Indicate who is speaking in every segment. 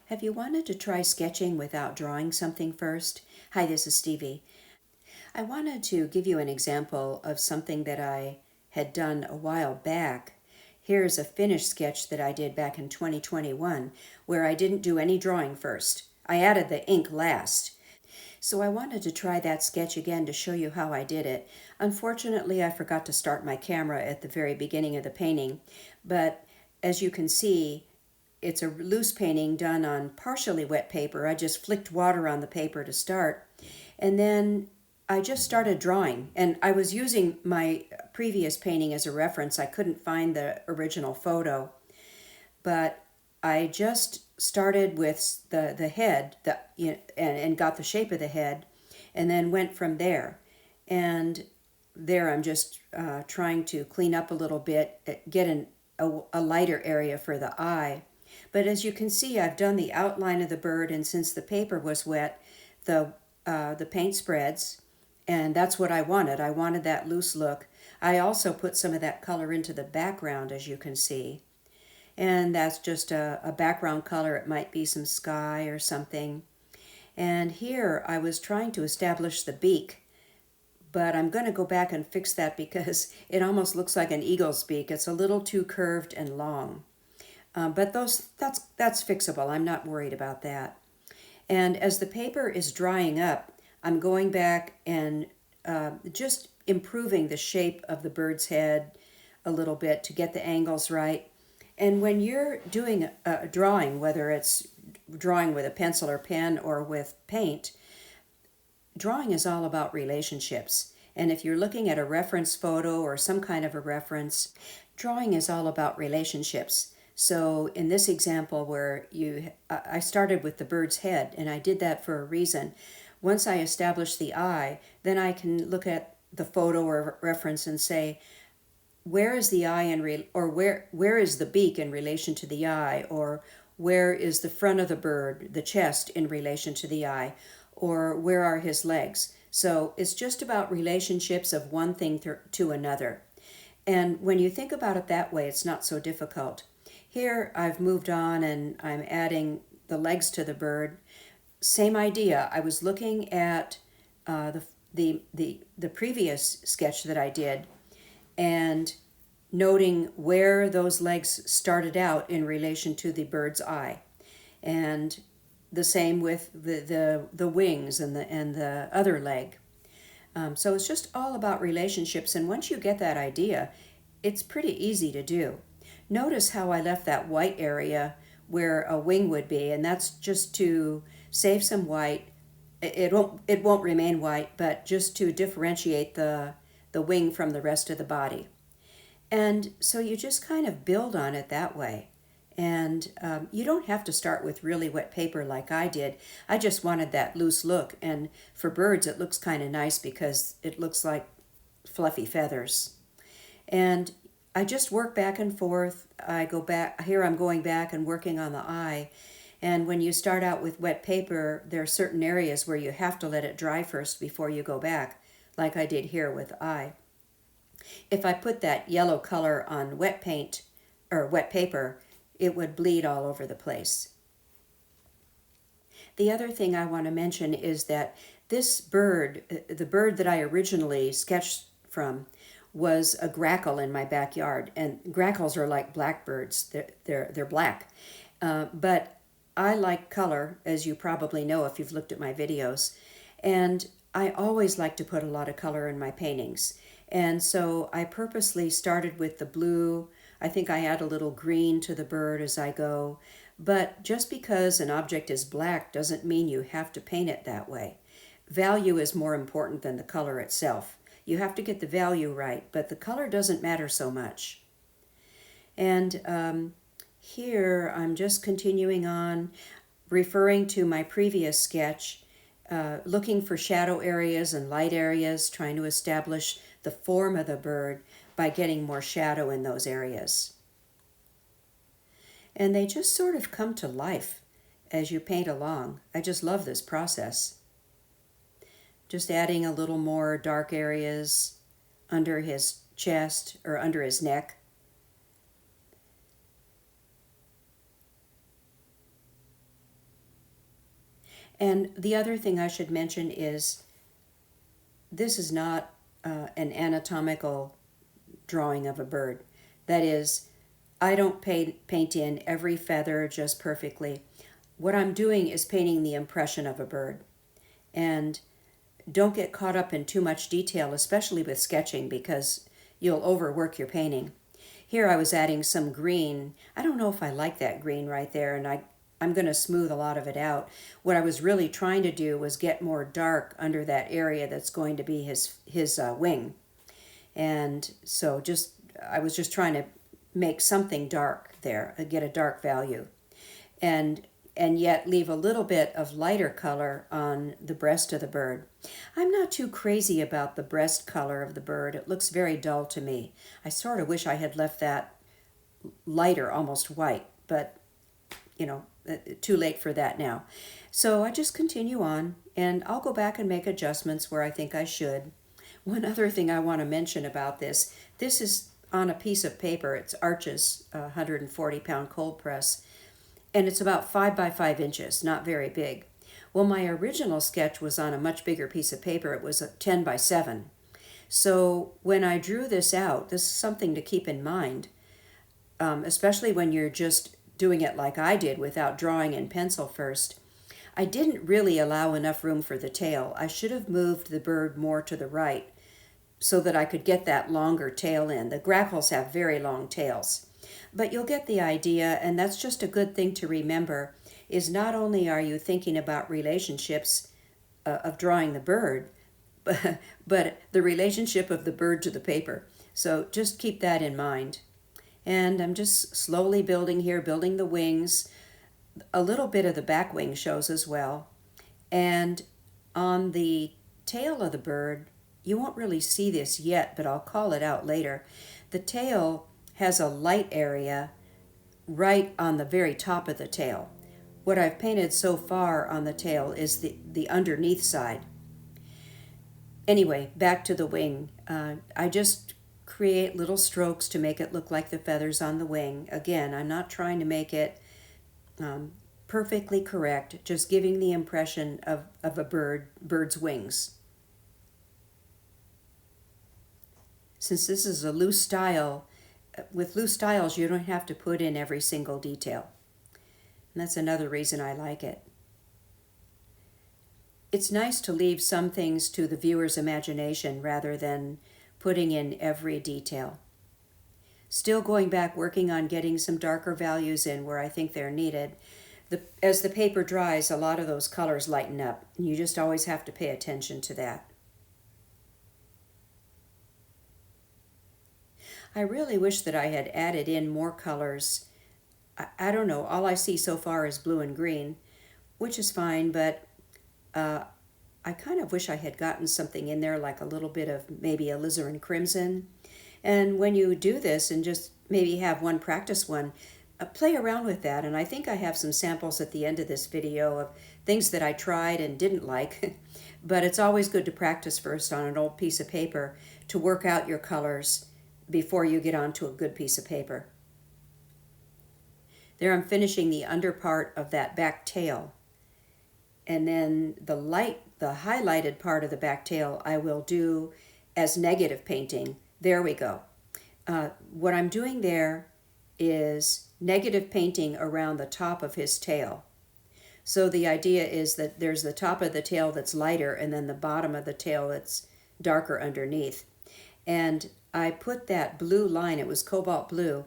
Speaker 1: Have you wanted to try sketching without drawing something first? Hi, this is Stevie. I wanted to give you an example of something that I had done a while back. Here's a finished sketch that I did back in 2021 where I didn't do any drawing first. I added the ink last. So I wanted to try that sketch again to show you how I did it. Unfortunately, I forgot to start my camera at the very beginning of the painting, but as you can see, it's a loose painting done on partially wet paper. I just flicked water on the paper to start. And then I just started drawing. And I was using my previous painting as a reference. I couldn't find the original photo. But I just started with the head and got the shape of the head and then went from there. And there I'm just trying to clean up a little bit, get a lighter area for the eye. But as you can see, I've done the outline of the bird, and since the paper was wet, the paint spreads, and that's what I wanted. I wanted that loose look. I also put some of that color into the background, as you can see. And that's just a background color. It might be some sky or something. And here I was trying to establish the beak, but I'm going to go back and fix that because it almost looks like an eagle's beak. It's a little too curved and long. But that's fixable. I'm not worried about that. And as the paper is drying up, I'm going back and just improving the shape of the bird's head a little bit to get the angles right. And when you're doing a drawing, whether it's drawing with a pencil or pen or with paint, drawing is all about relationships. And if you're looking at a reference photo or some kind of a reference, drawing is all about relationships. So in this example where I started with the bird's head, and I did that for a reason. Once I establish the eye, then I can look at the photo or reference and say, where is the eye or where is the beak in relation to the eye, or where is the front of the bird, the chest, in relation to the eye, or where are his legs? So it's just about relationships of one thing to another. And when you think about it that way, it's not so difficult. Here I've moved on and I'm adding the legs to the bird. Same idea. I was looking at the previous sketch that I did and noting where those legs started out in relation to the bird's eye. And the same with the wings and the other leg. So it's just all about relationships, and once you get that idea, it's pretty easy to do. Notice how I left that white area where a wing would be, and that's just to save some white. It won't remain white, but just to differentiate the wing from the rest of the body. And so you just kind of build on it that way. And you don't have to start with really wet paper like I did. I just wanted that loose look. And for birds, it looks kind of nice because it looks like fluffy feathers. And I just work back and forth. I go back. Here I'm going back and working on the eye. And when you start out with wet paper, there are certain areas where you have to let it dry first before you go back, like I did here with the eye. If I put that yellow color on wet paint or wet paper, it would bleed all over the place. The other thing I want to mention is that this bird, the bird that I originally sketched from, was a grackle in my backyard. And grackles are like blackbirds. They're black. But I like color, as you probably know if you've looked at my videos. And I always like to put a lot of color in my paintings. And so I purposely started with the blue. I think I add a little green to the bird as I go. But just because an object is black doesn't mean you have to paint it that way. Value is more important than the color itself. You have to get the value right, but the color doesn't matter so much. And here I'm just continuing on, referring to my previous sketch, looking for shadow areas and light areas, trying to establish the form of the bird by getting more shadow in those areas. And they just sort of come to life as you paint along. I just love this process. Just adding a little more dark areas under his chest or under his neck. And the other thing I should mention is this is not an anatomical drawing of a bird. That is, I don't paint in every feather just perfectly. What I'm doing is painting the impression of a bird. And don't get caught up in too much detail, especially with sketching, because you'll overwork your painting. Here I was adding some green. I don't know if I like that green right there, and I'm going to smooth a lot of it out. What I was really trying to do was get more dark under that area that's going to be his wing. And so I was just trying to make something dark there, get a dark value. And yet leave a little bit of lighter color on the breast of the bird. I'm not too crazy about the breast color of the bird. It looks very dull to me. I sort of wish I had left that lighter, almost white, but too late for that now. So I just continue on, and I'll go back and make adjustments where I think I should. One other thing I want to mention about this is on a piece of paper. It's Arches 140-pound cold press, and it's about 5 by 5 inches, not very big. Well, my original sketch was on a much bigger piece of paper. It was a 10 by 7. So when I drew this out, this is something to keep in mind, especially when you're just doing it like I did without drawing in pencil first. I didn't really allow enough room for the tail. I should have moved the bird more to the right so that I could get that longer tail in. The grackles have very long tails. But you'll get the idea, and that's just a good thing to remember, is not only are you thinking about relationships of drawing the bird, but the relationship of the bird to the paper. So just keep that in mind. And I'm just slowly building here, building the wings. A little bit of the back wing shows as well. And on the tail of the bird, you won't really see this yet, but I'll call it out later. The tail has a light area right on the very top of the tail. What I've painted so far on the tail is the underneath side. Anyway, back to the wing. I just create little strokes to make it look like the feathers on the wing. Again, I'm not trying to make it perfectly correct, just giving the impression of a bird's wings. Since this is a loose style, with loose styles you don't have to put in every single detail. And that's another reason I like it. It's nice to leave some things to the viewer's imagination rather than putting in every detail. Still going back, working on getting some darker values in where I think they're needed. As the paper dries, a lot of those colors lighten up, and you just always have to pay attention to that. I really wish that I had added in more colors. I don't know, all I see so far is blue and green, which is fine, but I kind of wish I had gotten something in there like a little bit of maybe alizarin crimson. And when you do this and just maybe have one practice one, play around with that. And I think I have some samples at the end of this video of things that I tried and didn't like. But it's always good to practice first on an old piece of paper to work out your colors before you get onto a good piece of paper. There I'm finishing the under part of that back tail. And then the highlighted part of the back tail I will do as negative painting. There we go. What I'm doing there is negative painting around the top of his tail. So the idea is that there's the top of the tail that's lighter and then the bottom of the tail that's darker underneath. And I put that blue line, it was cobalt blue,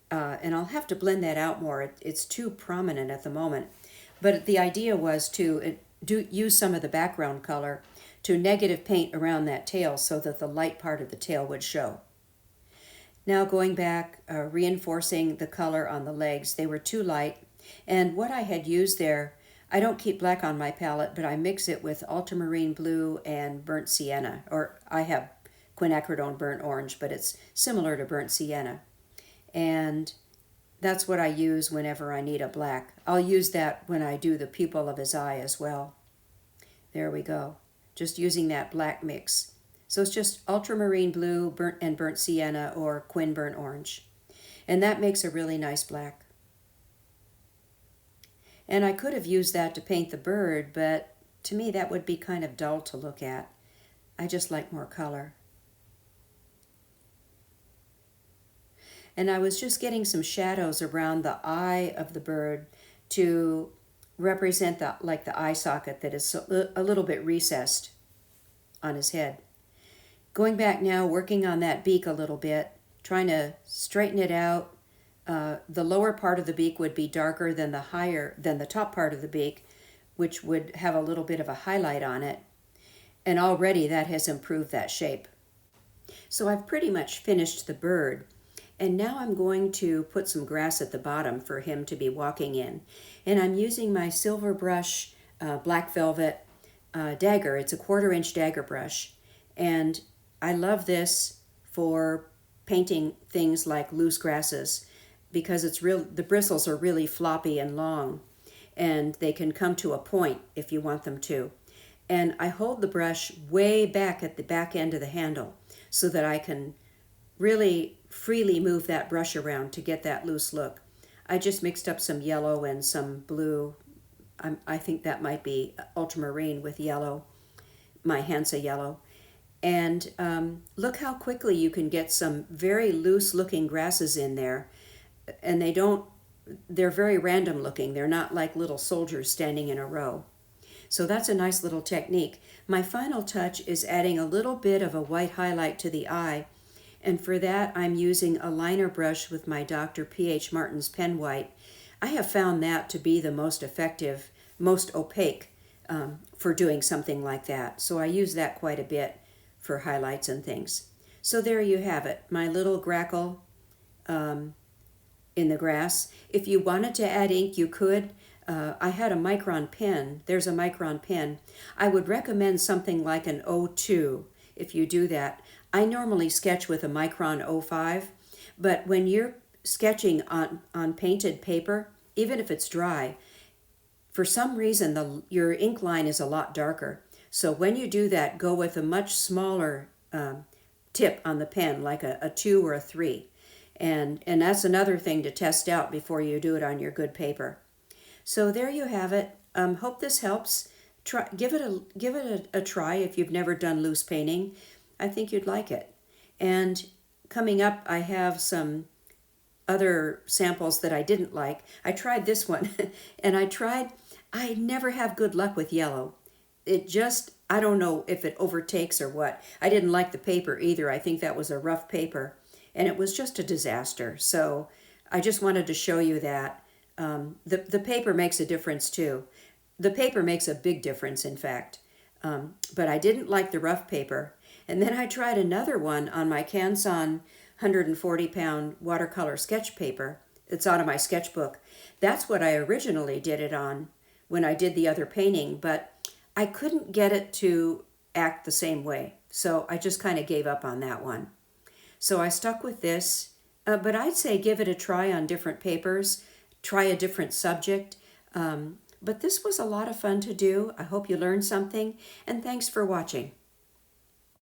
Speaker 1: and I'll have to blend that out more. It's too prominent at the moment. But the idea was to use some of the background color to negative paint around that tail so that the light part of the tail would show. Now going back, reinforcing the color on the legs. They were too light. And what I had used there, I don't keep black on my palette, but I mix it with ultramarine blue and burnt sienna. Or I have quinacridone burnt orange, but it's similar to burnt sienna. And that's what I use whenever I need a black. I'll use that when I do the pupil of his eye as well. There we go. Just using that black mix. So it's just ultramarine blue, burnt sienna, or quin burnt orange. And that makes a really nice black. And I could have used that to paint the bird, but to me that would be kind of dull to look at. I just like more color. And I was just getting some shadows around the eye of the bird to represent the eye socket that is a little bit recessed on his head. Going back now, working on that beak a little bit, trying to straighten it out. The lower part of the beak would be darker than the top part of the beak, which would have a little bit of a highlight on it. And already that has improved that shape. So I've pretty much finished the bird. And now I'm going to put some grass at the bottom for him to be walking in. And I'm using my silver brush black velvet dagger. It's a 1/4 inch dagger brush. And I love this for painting things like loose grasses because the bristles are really floppy and long. And they can come to a point if you want them to. And I hold the brush way back at the back end of the handle so that I can really freely move that brush around to get that loose look. I just mixed up some yellow and some blue. I think that might be ultramarine with yellow, my Hansa yellow. And look how quickly you can get some very loose looking grasses in there. And they're very random looking. They're not like little soldiers standing in a row. So that's a nice little technique. My final touch is adding a little bit of a white highlight to the eye. And for that, I'm using a liner brush with my Dr. P.H. Martin's Pen White. I have found that to be the most effective, most opaque for doing something like that. So I use that quite a bit for highlights and things. So there you have it, my little grackle in the grass. If you wanted to add ink, you could. I had a micron pen. There's a micron pen. I would recommend something like an O2 if you do that. I normally sketch with a micron 05, but when you're sketching on painted paper, even if it's dry, for some reason your ink line is a lot darker. So when you do that, go with a much smaller tip on the pen, like a 2 or a 3. And that's another thing to test out before you do it on your good paper. So there you have it. Hope this helps. Give it a try if you've never done loose painting. I think you'd like it. And coming up, I have some other samples that I didn't like. I tried this one, and I never have good luck with yellow. I don't know if it overtakes or what. I didn't like the paper either. I think that was a rough paper, and it was just a disaster. So I just wanted to show you that. The paper makes a difference too. The paper makes a big difference, in fact. But I didn't like the rough paper. And then I tried another one on my Canson 140-pound watercolor sketch paper. It's out of my sketchbook. That's what I originally did it on when I did the other painting, but I couldn't get it to act the same way. So I just kind of gave up on that one. So I stuck with this, but I'd say give it a try on different papers, try a different subject. But this was a lot of fun to do. I hope you learned something, and thanks for watching.